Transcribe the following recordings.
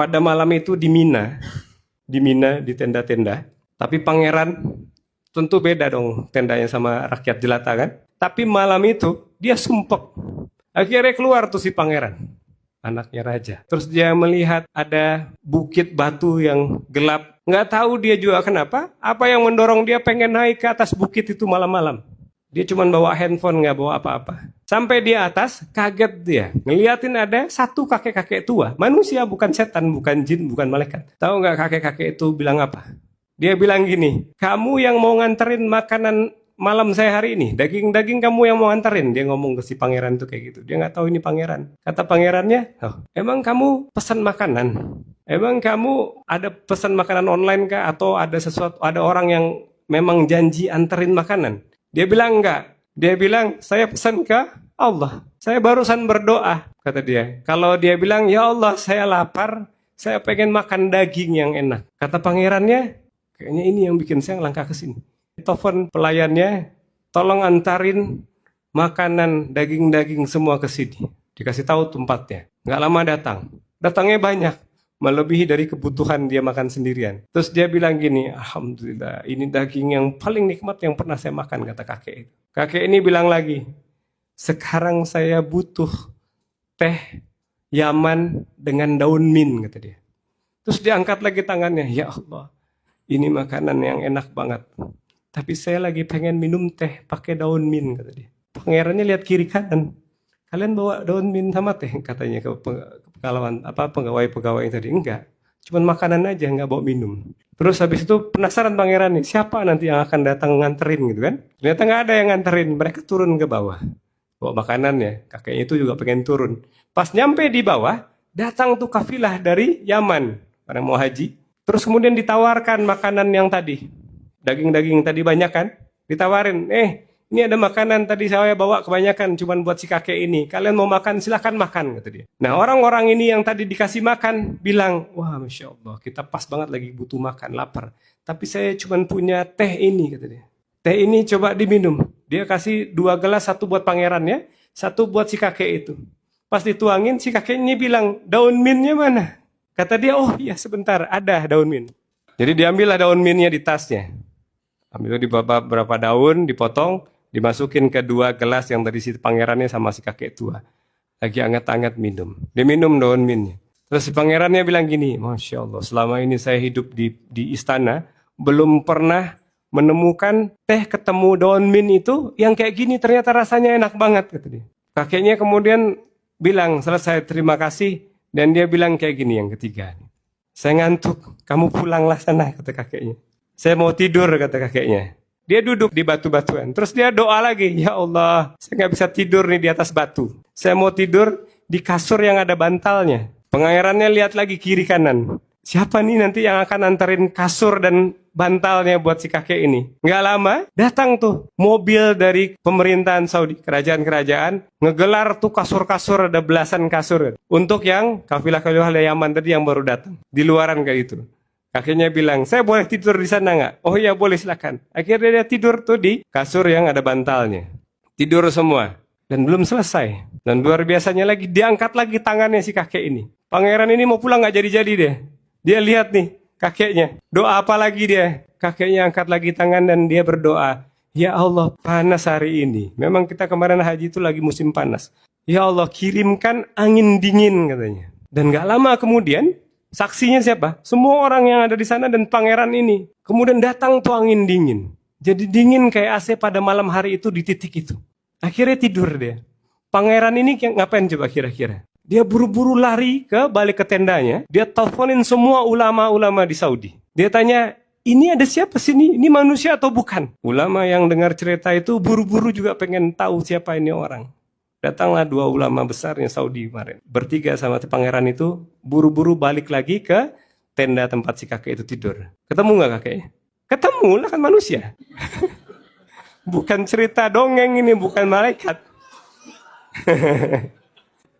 pada malam itu di Mina, di tenda-tenda. Tapi pangeran tentu beda dong tendanya sama rakyat jelata kan. Tapi malam itu dia sumpek. Akhirnya keluar tuh si pangeran, anaknya raja. Terus dia melihat ada bukit batu yang gelap. Nggak tahu dia juga kenapa. Apa yang mendorong dia pengen naik ke atas bukit itu malam-malam. Dia cuma bawa handphone, nggak bawa apa-apa. Sampai di atas, kaget dia. Ngeliatin ada satu kakek-kakek tua. Manusia, bukan setan, bukan jin, bukan malaikat. Tahu nggak kakek-kakek itu bilang apa? Dia bilang gini, kamu yang mau nganterin makanan malam saya hari ini, daging-daging kamu yang mau nganterin. Dia ngomong ke si pangeran tuh kayak gitu. Dia nggak tahu ini pangeran. Kata pangerannya, oh, emang kamu pesan makanan? Emang kamu ada pesan makanan online kah? Atau ada sesuatu, ada orang yang memang janji anterin makanan? Dia bilang enggak. Dia bilang, saya pesan ke Allah. Saya barusan berdoa, kata dia. Kalau dia bilang, ya Allah, saya lapar, saya pengen makan daging yang enak. Kata pangerannya, kayaknya ini yang bikin saya langkah ke sini. Telepon pelayannya, tolong antarin makanan daging-daging semua ke sini. Dikasih tahu tempatnya. Nggak lama datang. Datangnya banyak. Melebihi dari kebutuhan dia makan sendirian. Terus dia bilang gini, alhamdulillah, ini daging yang paling nikmat yang pernah saya makan, kata kakek itu. Kakek ini bilang lagi, sekarang saya butuh teh Yaman dengan daun mint, kata dia. Terus diangkat lagi tangannya, ya Allah, ini makanan yang enak banget. Tapi saya lagi pengen minum teh pakai daun mint, kata dia. Pangerannya lihat kiri kanan. Kalian bawa daun mint sama teh, katanya ke pegawai-pegawai tadi. Enggak, cuman makanan aja, nggak bawa minum. Terus habis itu penasaran pangeran nih, siapa nanti yang akan datang nganterin gitu kan. Ternyata nggak ada yang nganterin, mereka turun ke bawah. Bawa makanannya, kakeknya itu juga pengen turun. Pas nyampe di bawah, datang tuh kafilah dari Yaman, orang mau haji. Terus kemudian ditawarkan makanan yang tadi. Daging-daging tadi banyak kan, ditawarin, ini ada makanan tadi saya bawa kebanyakan, cuman buat si kakek ini. Kalian mau makan, silakan makan, kata dia. Nah, orang-orang ini yang tadi dikasih makan, bilang, wah Masya Allah, kita pas banget lagi butuh makan, lapar. Tapi saya cuman punya teh ini, kata dia. Teh ini coba diminum. Dia kasih 2 gelas, satu buat pangerannya, satu buat si kakek itu. Pas dituangin, si kakeknya bilang, daun mintnya mana? Kata dia, oh iya sebentar, ada daun mint. Jadi diambillah daun mintnya di tasnya. Ambil di beberapa daun, dipotong, dimasukin ke 2 gelas yang tadi si pangerannya sama si kakek tua. Lagi anget-anget minum. Dia minum daun mintnya. Terus si pangerannya bilang gini, Masya Allah, selama ini saya hidup di istana, belum pernah menemukan teh ketemu daun mint itu, yang kayak gini ternyata rasanya enak banget, kata dia. Kakeknya kemudian bilang, selesai, terima kasih. Dan dia bilang kayak gini yang ketiga. Saya ngantuk, kamu pulanglah sana, kata kakeknya. Saya mau tidur, kata kakeknya. Dia duduk di batu-batuan. Terus dia doa lagi. Ya Allah, saya nggak bisa tidur nih di atas batu. Saya mau tidur di kasur yang ada bantalnya. Pangerannya lihat lagi kiri kanan. Siapa nih nanti yang akan anterin kasur dan bantalnya buat si kakek ini? Nggak lama, datang tuh mobil dari pemerintahan Saudi, kerajaan-kerajaan, ngegelar tuh kasur-kasur, ada belasan kasur. Untuk yang kafilah-kafilah Yaman tadi yang baru datang. Di luaran kayak gitu. Kakeknya bilang, saya boleh tidur di sana nggak? Oh iya boleh, silakan. Akhirnya dia tidur tuh di kasur yang ada bantalnya. Tidur semua. Dan belum selesai. Dan luar biasanya lagi, diangkat lagi tangannya si kakek ini. Pangeran ini mau pulang nggak jadi-jadi deh. Dia lihat nih kakeknya. Doa apa lagi dia? Kakeknya angkat lagi tangan dan dia berdoa. Ya Allah, panas hari ini. Memang kita kemarin haji itu lagi musim panas. Ya Allah, kirimkan angin dingin, katanya. Dan nggak lama kemudian, saksinya siapa? Semua orang yang ada di sana dan pangeran ini. Kemudian datang tuh angin dingin. Jadi dingin kayak AC pada malam hari itu di titik itu. Akhirnya tidur dia. Pangeran ini ngapain coba kira-kira? Dia buru-buru lari balik ke tendanya. Dia teleponin semua ulama-ulama di Saudi. Dia tanya, ini ada siapa sini? Ini manusia atau bukan? Ulama yang dengar cerita itu buru-buru juga pengen tahu siapa ini orang. Datanglah 2 ulama besarnya Saudi kemarin. Bertiga sama pangeran itu buru-buru balik lagi ke tenda tempat si kakek itu tidur. Ketemu nggak kakeknya? Ketemu lah, kan manusia. Bukan cerita dongeng ini, bukan malaikat.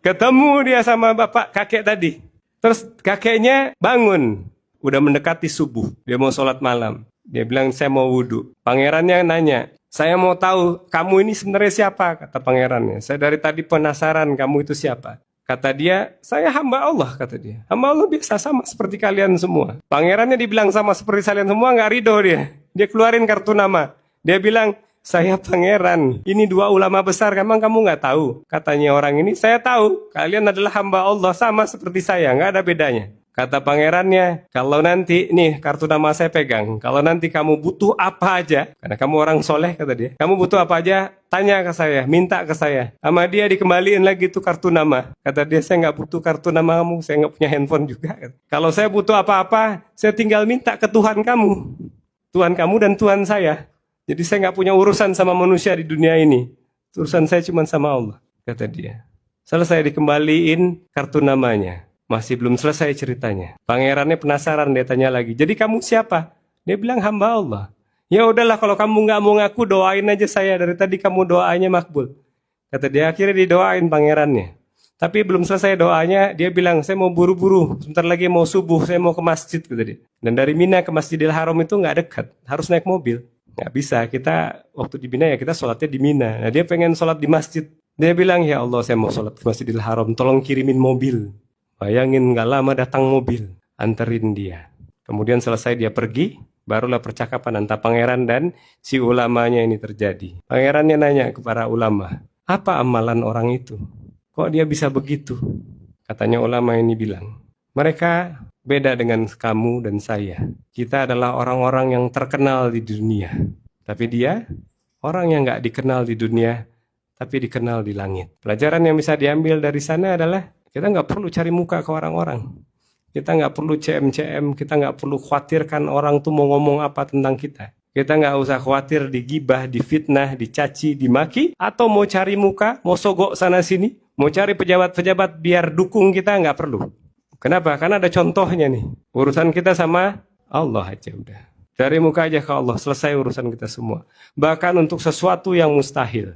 Ketemu dia sama bapak kakek tadi. Terus kakeknya bangun. Udah mendekati subuh. Dia mau sholat malam. Dia bilang, saya mau wudhu. Pangerannya nanya, saya mau tahu kamu ini sebenarnya siapa? Kata pangerannya. Saya dari tadi penasaran kamu itu siapa. Kata dia, saya hamba Allah, kata dia. Hamba Allah biasa sama seperti kalian semua. Pangerannya dibilang sama seperti kalian semua, nggak ridho dia. Dia keluarin kartu nama. Dia bilang, saya pangeran. Ini dua ulama besar, emang kamu nggak tahu? Katanya orang ini, saya tahu. Kalian adalah hamba Allah, sama seperti saya, nggak ada bedanya. Kata pangerannya, kalau nanti, nih kartu nama saya pegang, kalau nanti kamu butuh apa aja, karena kamu orang soleh kata dia, kamu butuh apa aja, tanya ke saya, minta ke saya. Sama dia dikembaliin lagi tuh kartu nama. Kata dia, saya nggak butuh kartu nama kamu, saya nggak punya handphone juga. Kalau saya butuh apa-apa, saya tinggal minta ke Tuhan kamu. Tuhan kamu dan Tuhan saya. Jadi saya nggak punya urusan sama manusia di dunia ini. Urusan saya cuma sama Allah, kata dia. Selesai dikembaliin kartu namanya. Masih belum selesai ceritanya. Pangerannya penasaran, dia tanya lagi. Jadi kamu siapa? Dia bilang hamba Allah. Ya udahlah, kalau kamu nggak mau ngaku, doain aja saya. Dari tadi kamu doanya makbul. Kata dia, akhirnya didoain pangerannya. Tapi belum selesai doanya, dia bilang, saya mau buru-buru. Sebentar lagi mau subuh, saya mau ke masjid. Kata dia. Dan dari Mina ke Masjidil Haram itu nggak dekat. Harus naik mobil. Nggak bisa, kita waktu di Mina ya kita sholatnya di Mina. Nah dia pengen sholat di masjid. Dia bilang, ya Allah saya mau sholat ke Masjidil Haram, tolong kirimin mobil. Bayangin gak lama datang mobil, anterin dia. Kemudian selesai dia pergi, barulah percakapan antara pangeran dan si ulamanya ini terjadi. Pangerannya nanya kepada ulama, apa amalan orang itu? Kok dia bisa begitu? Katanya ulama ini bilang, mereka beda dengan kamu dan saya. Kita adalah orang-orang yang terkenal di dunia. Tapi dia, orang yang gak dikenal di dunia, tapi dikenal di langit. Pelajaran yang bisa diambil dari sana adalah, kita nggak perlu cari muka ke orang-orang. Kita nggak perlu CM-CM, kita nggak perlu khawatirkan orang tuh mau ngomong apa tentang kita. Kita nggak usah khawatir digibah, difitnah, dicaci, dimaki, atau mau cari muka, mau sogok sana-sini, mau cari pejabat-pejabat biar dukung kita, nggak perlu. Kenapa? Karena ada contohnya nih. Urusan kita sama Allah aja udah. Cari muka aja ke Allah, selesai urusan kita semua. Bahkan untuk sesuatu yang mustahil.